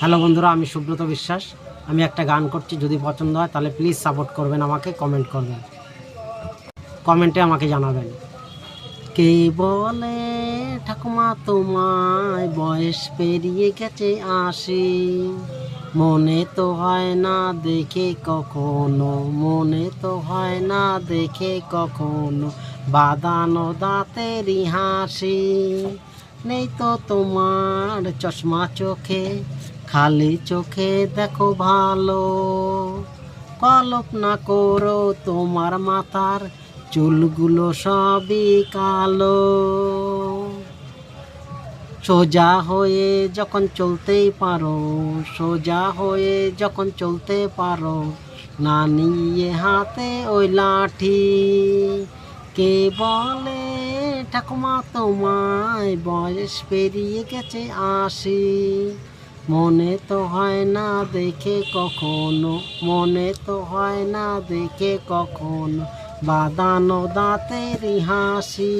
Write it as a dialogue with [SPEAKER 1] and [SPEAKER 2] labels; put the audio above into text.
[SPEAKER 1] Hello বন্ধুরা, আমি সুব্রত বিশ্বাস। আমি একটা গান করছি, যদি পছন্দ হয় তাহলে প্লিজ সাপোর্ট করবেন, আমাকে কমেন্ট করবেন, কমেন্টে আমাকে জানাবেন। কে বলে ঠাকুমা তোমায় বয়স পেরিয়ে গেছে ৮০, মনে তো হয় না দেখে কখনো, মনে তো হয় না দেখে কখনো বাঁধানো দাঁতেরই হাসি। নেই তো তোমার চশমা চোখে, খালি চোখে দেখো ভালো, কল্পনা করো তোমার মাথার চুলগুলো সবই কালো। সোজা হয়ে যখন চলতেই পারো, সোজা হয়ে যখন চলতে পারো, না নিয়ে হাতে ওই লাঠি। কে বলে ঠাকুমা তোমায় বয়স পেরিয়ে গেছে ৮০, মনে তো হয় না দেখে কখনো, মনে তো হয় না দেখে কখনো বাঁধানো দাঁতেরই হাসি।